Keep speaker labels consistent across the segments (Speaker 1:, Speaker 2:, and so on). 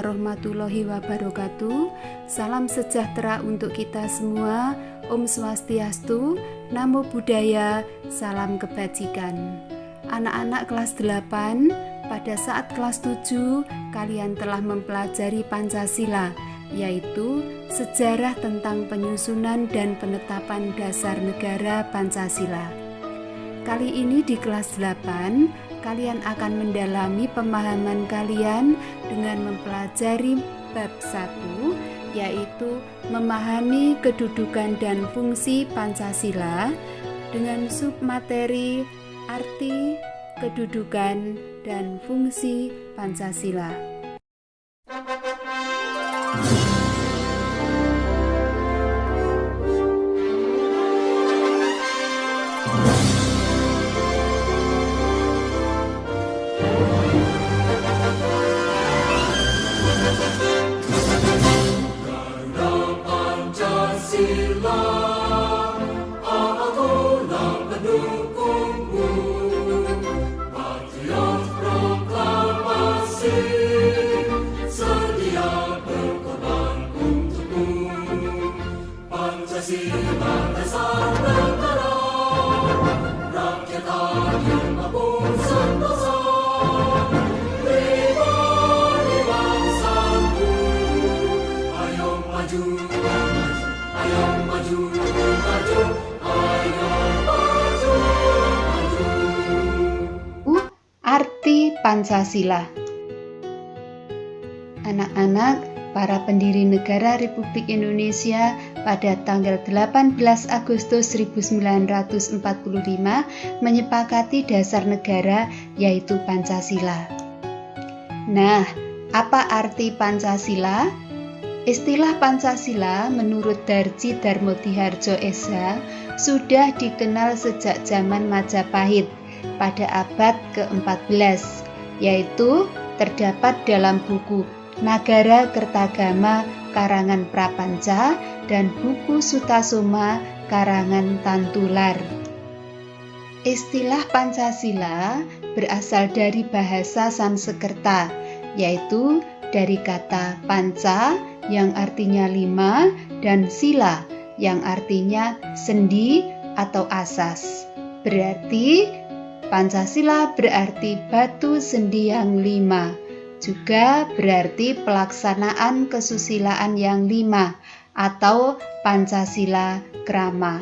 Speaker 1: warahmatullahi wabarakatuh. Salam sejahtera untuk kita semua. Om Swastiastu, Namo Buddhaya, salam kebajikan. Anak-anak kelas 8, pada saat kelas 7 kalian telah mempelajari Pancasila, yaitu sejarah tentang penyusunan dan penetapan dasar negara Pancasila. Kali ini di kelas 8, kalian akan mendalami pemahaman kalian dengan mempelajari bab 1, yaitu memahami kedudukan dan fungsi Pancasila dengan submateri arti, kedudukan, dan fungsi Pancasila. Arti Pancasila. Anak-anak, para pendiri negara Republik Indonesia pada tanggal 18 Agustus 1945 menyepakati dasar negara, yaitu Pancasila. Nah, apa arti Pancasila? Istilah Pancasila menurut Darji Darmodihardjo SH sudah dikenal sejak zaman Majapahit pada abad ke-14, yaitu terdapat dalam buku Nagara Kertagama karangan Prapanca dan buku Sutasoma karangan Tantular. Istilah Pancasila berasal dari bahasa Sanskerta, yaitu dari kata panca yang artinya 5 dan sila yang artinya sendi atau asas. Berarti Pancasila berarti batu sendi yang 5, juga berarti pelaksanaan kesusilaan yang 5 atau Pancasila Krama.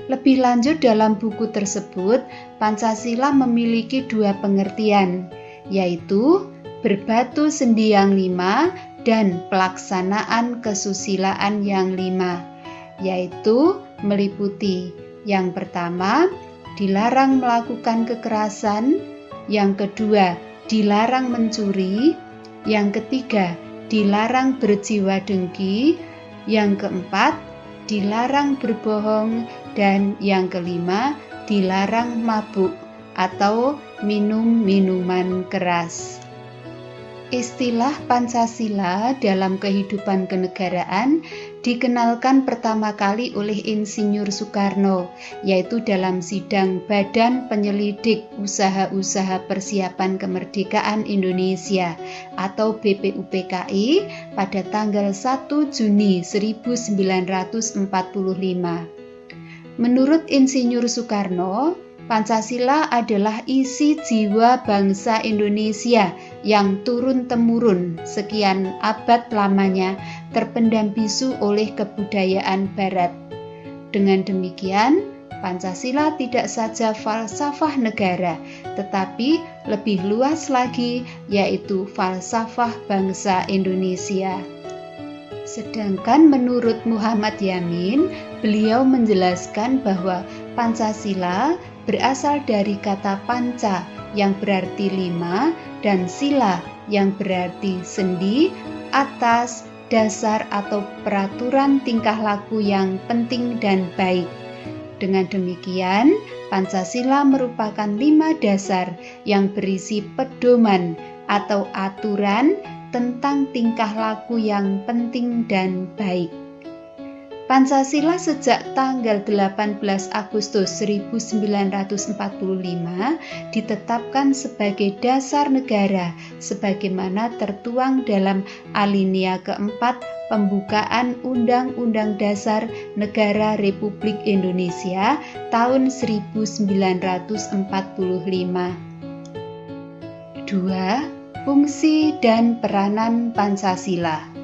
Speaker 1: Lebih lanjut dalam buku tersebut, Pancasila memiliki 2 pengertian, yaitu berbatu sendi yang 5 dan pelaksanaan kesusilaan yang 5, yaitu meliputi yang pertama, dilarang melakukan kekerasan, yang kedua, dilarang mencuri, yang ketiga, dilarang berjiwa dengki, yang keempat, dilarang berbohong, dan yang kelima, dilarang mabuk atau minum minuman keras. Istilah Pancasila dalam kehidupan kenegaraan dikenalkan pertama kali oleh Insinyur Soekarno, yaitu dalam sidang Badan Penyelidik Usaha-Usaha Persiapan Kemerdekaan Indonesia atau BPUPKI pada tanggal 1 Juni 1945. Menurut Insinyur Soekarno, Pancasila adalah isi jiwa bangsa Indonesia yang turun-temurun sekian abad lamanya terpendam bisu oleh kebudayaan Barat. Dengan demikian, Pancasila tidak saja falsafah negara, tetapi lebih luas lagi, yaitu falsafah bangsa Indonesia. Sedangkan menurut Muhammad Yamin, beliau menjelaskan bahwa Pancasila berasal dari kata panca yang berarti 5 dan sila yang berarti sendi, atas, dasar atau peraturan tingkah laku yang penting dan baik. Dengan demikian, Pancasila merupakan 5 dasar yang berisi pedoman atau aturan tentang tingkah laku yang penting dan baik. Pancasila sejak tanggal 18 Agustus 1945 ditetapkan sebagai dasar negara sebagaimana tertuang dalam alinea keempat pembukaan Undang-Undang Dasar Negara Republik Indonesia tahun 1945. 2. Fungsi dan peranan Pancasila.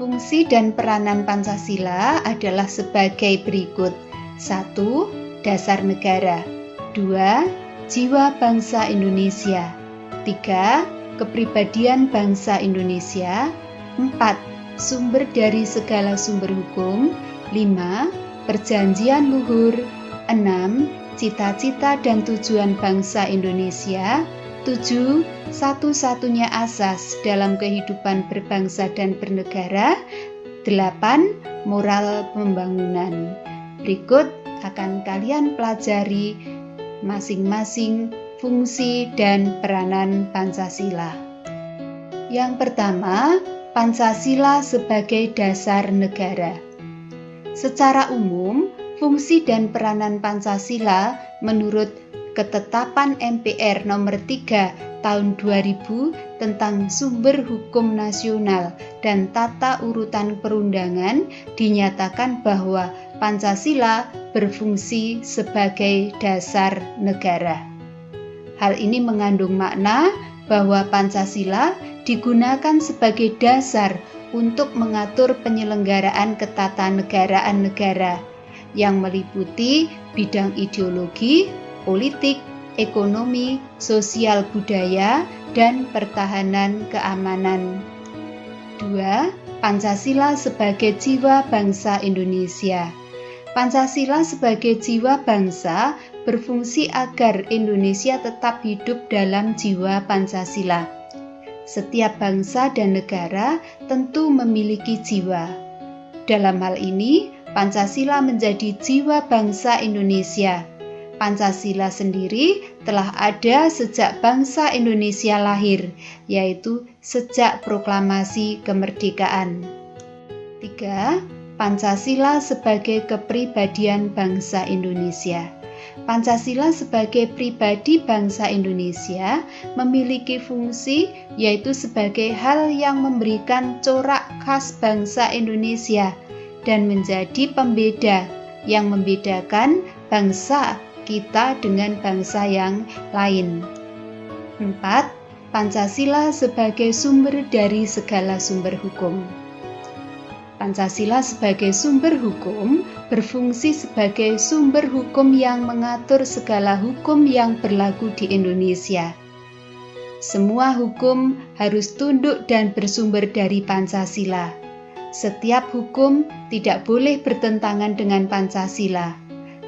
Speaker 1: Fungsi dan peranan Pancasila adalah sebagai berikut. 1. Dasar negara. 2. Jiwa bangsa Indonesia. 3. Kepribadian bangsa Indonesia. 4. Sumber dari segala sumber hukum. 5. Perjanjian luhur. 6. Cita-cita dan tujuan bangsa Indonesia. 7. Satu-satunya asas dalam kehidupan berbangsa dan bernegara. 8. Moral pembangunan. Berikut akan kalian pelajari masing-masing fungsi dan peranan Pancasila. Yang pertama, Pancasila sebagai dasar negara. Secara umum, fungsi dan peranan Pancasila menurut Ketetapan MPR nomor 3 tahun 2000 tentang sumber hukum nasional dan tata urutan perundangan dinyatakan bahwa Pancasila berfungsi sebagai dasar negara. Hal ini mengandung makna bahwa Pancasila digunakan sebagai dasar untuk mengatur penyelenggaraan ketatanegaraan negara yang meliputi bidang ideologi, politik, ekonomi, sosial budaya, dan pertahanan keamanan. 2. Pancasila sebagai jiwa bangsa Indonesia. Pancasila sebagai jiwa bangsa berfungsi agar Indonesia tetap hidup dalam jiwa Pancasila. Setiap bangsa dan negara tentu memiliki jiwa. Dalam hal ini, Pancasila menjadi jiwa bangsa Indonesia. Pancasila sendiri telah ada sejak bangsa Indonesia lahir, yaitu sejak proklamasi kemerdekaan. 3. Pancasila sebagai kepribadian bangsa Indonesia. Pancasila sebagai pribadi bangsa Indonesia memiliki fungsi yaitu sebagai hal yang memberikan corak khas bangsa Indonesia dan menjadi pembeda yang membedakan bangsa kita dengan bangsa yang lain. 4. Pancasila sebagai sumber dari segala sumber hukum. Pancasila sebagai sumber hukum berfungsi sebagai sumber hukum yang mengatur segala hukum yang berlaku di Indonesia. Semua hukum harus tunduk dan bersumber dari Pancasila. Setiap hukum tidak boleh bertentangan dengan Pancasila.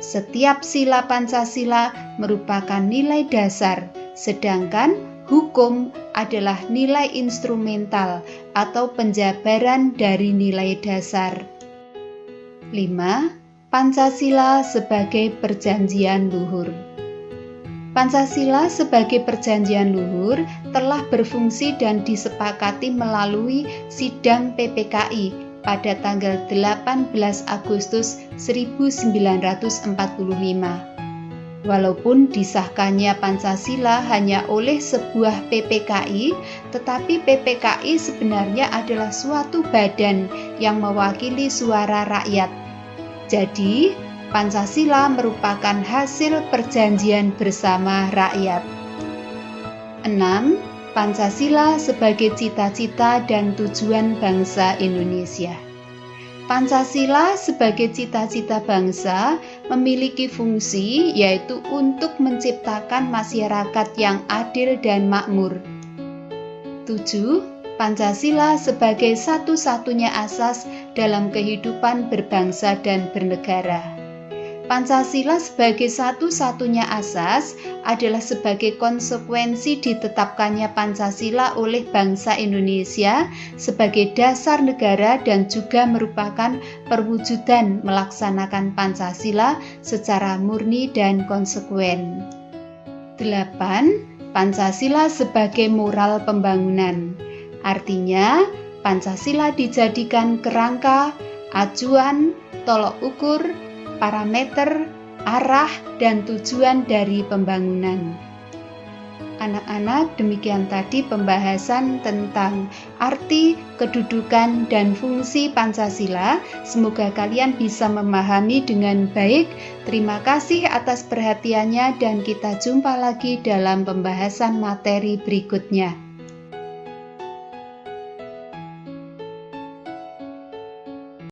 Speaker 1: Setiap sila Pancasila merupakan nilai dasar, sedangkan hukum adalah nilai instrumental atau penjabaran dari nilai dasar. 5. Pancasila sebagai perjanjian luhur. Pancasila sebagai perjanjian luhur telah berfungsi dan disepakati melalui sidang PPKI pada tanggal 18 Agustus 1945. Walaupun disahkannya Pancasila hanya oleh sebuah PPKI, tetapi PPKI sebenarnya adalah suatu badan yang mewakili suara rakyat. Jadi, Pancasila merupakan hasil perjanjian bersama rakyat. 6. Pancasila sebagai cita-cita dan tujuan bangsa Indonesia. Pancasila sebagai cita-cita bangsa memiliki fungsi yaitu untuk menciptakan masyarakat yang adil dan makmur. 7. Pancasila sebagai satu-satunya asas dalam kehidupan berbangsa dan bernegara. Pancasila sebagai satu-satunya asas adalah sebagai konsekuensi ditetapkannya Pancasila oleh bangsa Indonesia sebagai dasar negara dan juga merupakan perwujudan melaksanakan Pancasila secara murni dan konsekuen. 8. Pancasila sebagai moral pembangunan. Artinya, Pancasila dijadikan kerangka acuan, tolok ukur, parameter, arah, dan tujuan dari pembangunan. Anak-anak, demikian tadi pembahasan tentang arti, kedudukan, dan fungsi Pancasila. Semoga kalian bisa memahami dengan baik. Terima kasih atas perhatiannya dan kita jumpa lagi dalam pembahasan materi berikutnya.